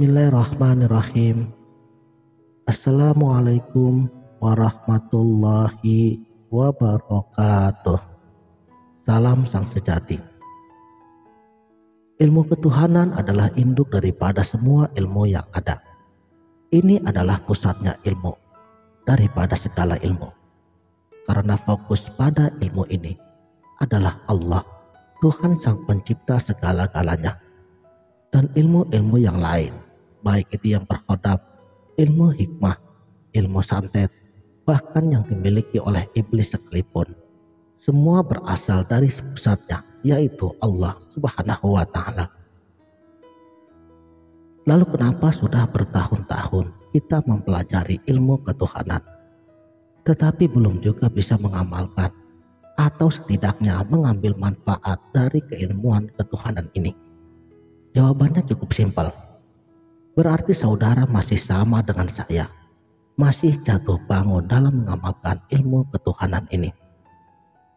Bismillahirrahmanirrahim. Assalamualaikum warahmatullahi wabarakatuh. Salam sang sejati. Ilmu ketuhanan adalah induk daripada semua ilmu yang ada. Ini adalah pusatnya ilmu daripada segala ilmu. Karena fokus pada ilmu ini adalah Allah, Tuhan sang pencipta segala-galanya. Dan ilmu-ilmu yang lain, baik itu yang berkhodam, ilmu hikmah, ilmu santet, bahkan yang dimiliki oleh iblis sekalipun, semua berasal dari pusatnya, yaitu Allah Subhanahu wa Ta'ala. Lalu kenapa sudah bertahun-tahun kita mempelajari ilmu ketuhanan, tetapi belum juga bisa mengamalkan atau setidaknya mengambil manfaat dari keilmuan ketuhanan ini? Jawabannya cukup simpel. Berarti saudara masih sama dengan saya, masih jatuh bangun dalam mengamalkan ilmu ketuhanan ini.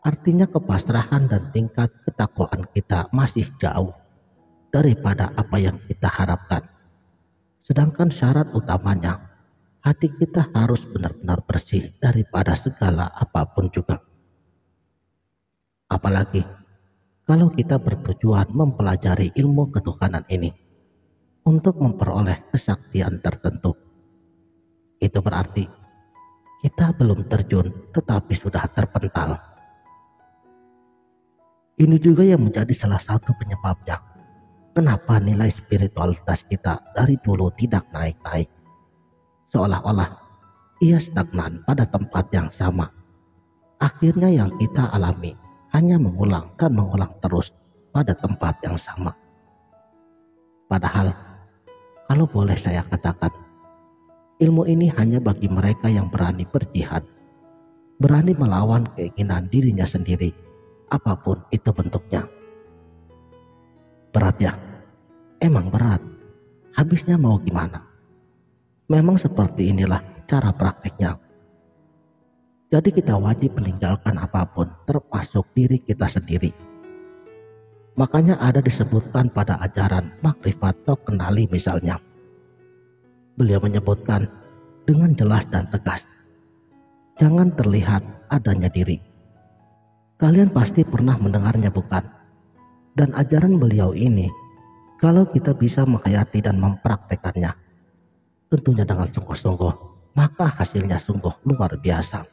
Artinya kepasrahan dan tingkat ketakwaan kita masih jauh daripada apa yang kita harapkan. Sedangkan syarat utamanya, hati kita harus benar-benar bersih daripada segala apapun juga. Apalagi kalau kita bertujuan mempelajari ilmu ketuhanan ini untuk memperoleh kesaktian tertentu, itu berarti kita belum terjun tetapi sudah terpental. Ini juga yang menjadi salah satu penyebabnya kenapa nilai spiritualitas kita dari dulu tidak naik-naik. Seolah-olah ia stagnan pada tempat yang sama. Akhirnya yang kita alami hanya mengulang dan mengulang terus pada tempat yang sama. Padahal, kalau boleh saya katakan, ilmu ini hanya bagi mereka yang berani berjihad, berani melawan keinginan dirinya sendiri, apapun itu bentuknya. Berat ya? Emang berat. Habisnya mau gimana? Memang seperti inilah cara prakteknya. Jadi kita wajib meninggalkan apapun, termasuk diri kita sendiri. Makanya ada disebutkan pada ajaran makrifat atau kenali misalnya. Beliau menyebutkan dengan jelas dan tegas, jangan terlihat adanya diri. Kalian pasti pernah mendengarnya bukan? Dan ajaran beliau ini, kalau kita bisa menghayati dan mempraktekannya, tentunya dengan sungguh-sungguh, maka hasilnya sungguh luar biasa.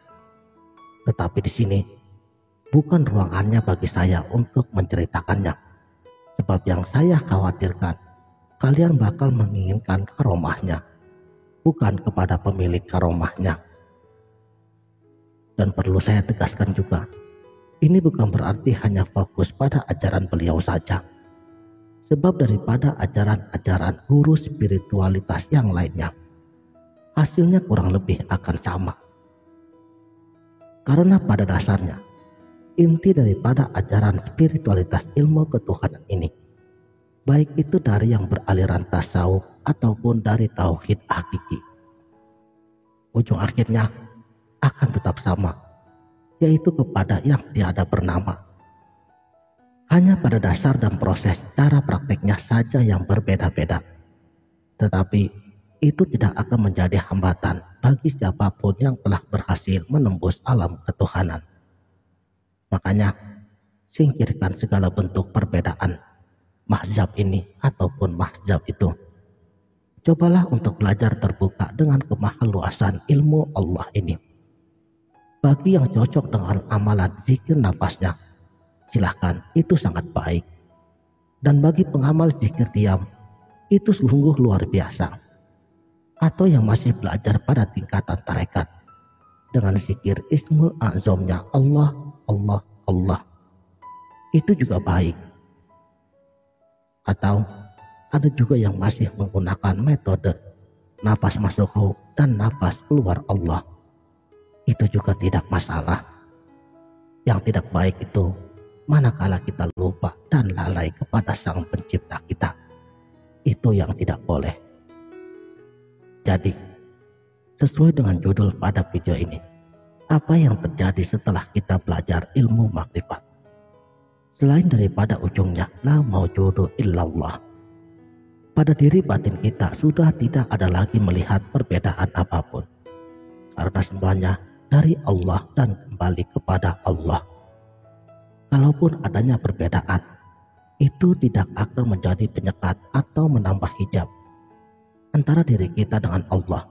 Tetapi di sini bukan ruangannya bagi saya untuk menceritakannya. Sebab yang saya khawatirkan, kalian bakal menginginkan karomahnya, bukan kepada pemilik karomahnya. Dan perlu saya tegaskan juga, ini bukan berarti hanya fokus pada ajaran beliau saja. Sebab daripada ajaran-ajaran guru spiritualitas yang lainnya, hasilnya kurang lebih akan sama. Karena pada dasarnya, inti daripada ajaran spiritualitas ilmu ketuhanan ini, baik itu dari yang beraliran tasawuf ataupun dari tauhid hakiki, ujung akhirnya akan tetap sama, yaitu kepada yang tiada bernama. Hanya pada dasar dan proses cara prakteknya saja yang berbeda-beda. Tetapi itu tidak akan menjadi hambatan bagi siapapun yang telah berhasil menembus alam ketuhanan. Makanya, singkirkan segala bentuk perbedaan, mahzab ini ataupun mahzab itu. Cobalah untuk belajar terbuka dengan kemahaluasan ilmu Allah ini. Bagi yang cocok dengan amalan zikir nafasnya, silahkan, itu sangat baik. Dan bagi pengamal zikir diam, itu sungguh luar biasa. Atau yang masih belajar pada tingkatan tarekat dengan zikir Ismul A'zamnya Allah, Allah, Allah, itu juga baik. Atau ada juga yang masih menggunakan metode nafas masuk ruh dan nafas keluar Allah, itu juga tidak masalah. Yang tidak baik itu manakala kita lupa dan lalai kepada sang pencipta kita, itu yang tidak boleh. Jadi, sesuai dengan judul pada video ini, apa yang terjadi setelah kita belajar ilmu makrifat? Selain daripada ujungnya la maujudu illallah, pada diri batin kita sudah tidak ada lagi melihat perbedaan apapun. Karena semuanya dari Allah dan kembali kepada Allah. Kalaupun adanya perbedaan, itu tidak akan menjadi penyekat atau menambah hijab antara diri kita dengan Allah.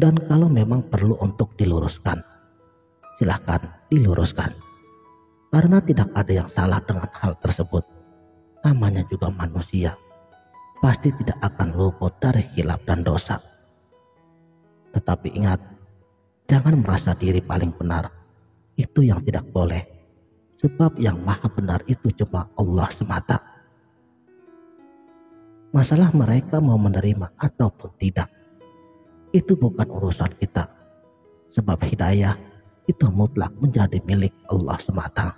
Dan kalau memang perlu untuk diluruskan, silahkan diluruskan. Karena tidak ada yang salah dengan hal tersebut. Namanya juga manusia, pasti tidak akan luput dari khilaf dan dosa. Tetapi ingat, jangan merasa diri paling benar. Itu yang tidak boleh. Sebab yang maha benar itu cuma Allah semata. Masalah mereka mau menerima ataupun tidak, itu bukan urusan kita. Sebab hidayah itu mutlak menjadi milik Allah semata.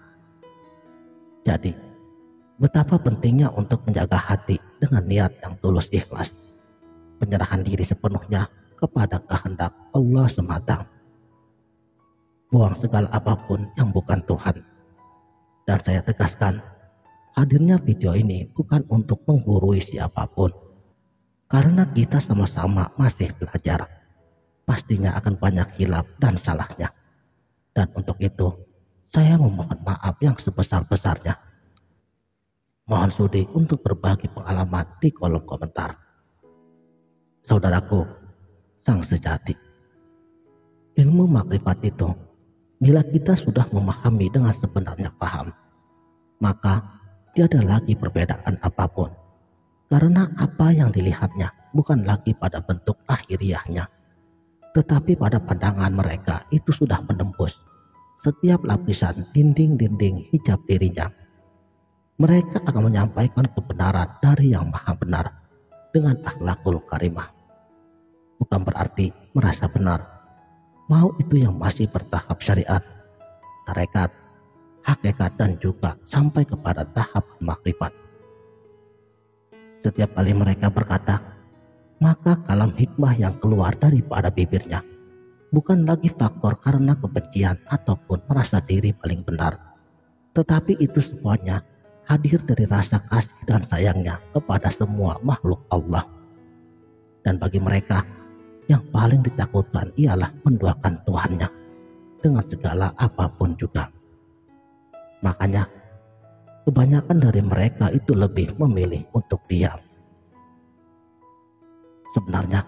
Jadi, betapa pentingnya untuk menjaga hati dengan niat yang tulus ikhlas. Penyerahan diri sepenuhnya kepada kehendak Allah semata. Buang segala apapun yang bukan Tuhan. Dan saya tegaskan, hadirnya video ini bukan untuk menggurui siapapun. Karena kita sama-sama masih belajar. Pastinya akan banyak hilaf dan salahnya. Dan untuk itu, saya memohon maaf yang sebesar-besarnya. Mohon sudi untuk berbagi pengalaman di kolom komentar. Saudaraku, sang sejati. Ilmu makrifat itu, bila kita sudah memahami dengan sebenarnya paham, maka tiada lagi perbedaan apapun. Karena apa yang dilihatnya bukan lagi pada bentuk lahiriahnya, tetapi pada pandangan mereka itu sudah menembus setiap lapisan dinding-dinding hijab dirinya. Mereka akan menyampaikan kebenaran dari yang maha benar dengan akhlakul karimah. Bukan berarti merasa benar, mau itu yang masih bertahap syariat, tarekat, hakikat dan juga sampai kepada tahap makrifat. Setiap kali mereka berkata, maka kalam hikmah yang keluar daripada bibirnya bukan lagi faktor karena kebencian ataupun merasa diri paling benar, tetapi itu semuanya hadir dari rasa kasih dan sayangnya kepada semua makhluk Allah. Dan bagi mereka, yang paling ditakutkan ialah menduakan Tuhannya dengan segala apapun juga. Makanya, kebanyakan dari mereka itu lebih memilih untuk diam. Sebenarnya,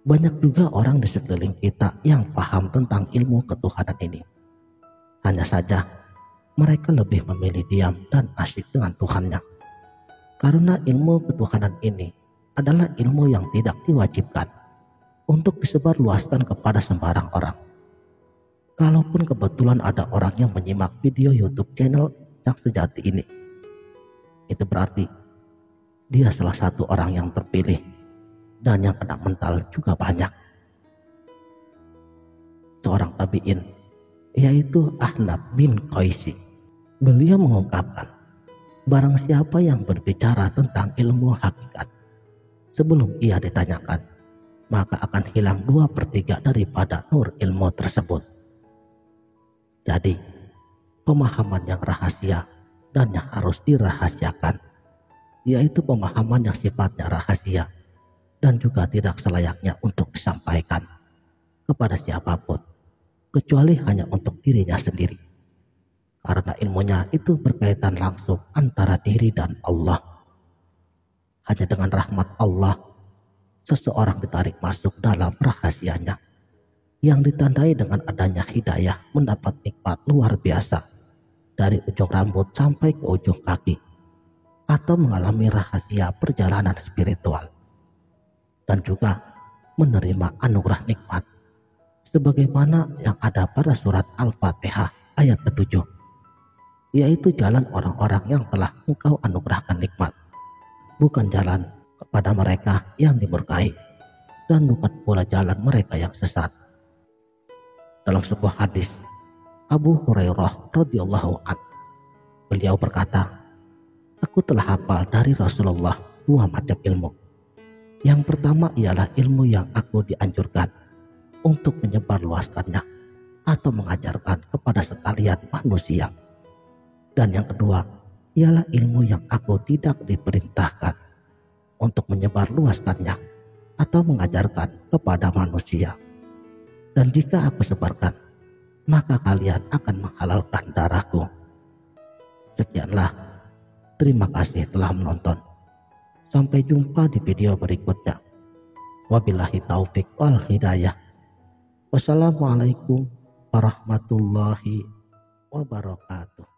banyak juga orang di sekeliling kita yang paham tentang ilmu ketuhanan ini. Hanya saja, mereka lebih memilih diam dan asyik dengan Tuhannya. Karena ilmu ketuhanan ini adalah ilmu yang tidak diwajibkan untuk disebarluaskan kepada sembarang orang. Kalaupun kebetulan ada orang yang menyimak video YouTube channel Sang Sejati ini, itu berarti dia salah satu orang yang terpilih dan yang kena mental juga banyak. Seorang tabi'in, yaitu Ahnaf bin Qaisi, beliau mengungkapkan, barang siapa yang berbicara tentang ilmu hakikat, sebelum ia ditanyakan, maka akan hilang 2/3 daripada nur ilmu tersebut. Jadi, pemahaman yang rahasia dan yang harus dirahasiakan, yaitu pemahaman yang sifatnya rahasia dan juga tidak selayaknya untuk disampaikan kepada siapapun, kecuali hanya untuk dirinya sendiri. Karena ilmunya itu berkaitan langsung antara diri dan Allah. Hanya dengan rahmat Allah, seseorang ditarik masuk dalam rahasianya, yang ditandai dengan adanya hidayah mendapat nikmat luar biasa, dari ujung rambut sampai ke ujung kaki, atau mengalami rahasia perjalanan spiritual, dan juga menerima anugerah nikmat, sebagaimana yang ada pada surat Al-Fatihah ayat ke-7, yaitu jalan orang-orang yang telah Engkau anugerahkan nikmat, bukan jalan kepada mereka yang dimurkai, dan bukan pula jalan mereka yang sesat. Dalam sebuah hadis, Abu Hurairah radhiyallahu anhu, beliau berkata, aku telah hafal dari Rasulullah 2 macam ilmu. Yang pertama ialah ilmu yang aku dianjurkan untuk menyebarluaskannya atau mengajarkan kepada sekalian manusia. Dan yang kedua ialah ilmu yang aku tidak diperintahkan untuk menyebarluaskannya atau mengajarkan kepada manusia. Dan jika aku sebarkan, maka kalian akan menghalalkan darahku. Sekianlah, terima kasih telah menonton. Sampai jumpa di video berikutnya. Wabillahi taufik wal hidayah. Wassalamualaikum warahmatullahi wabarakatuh.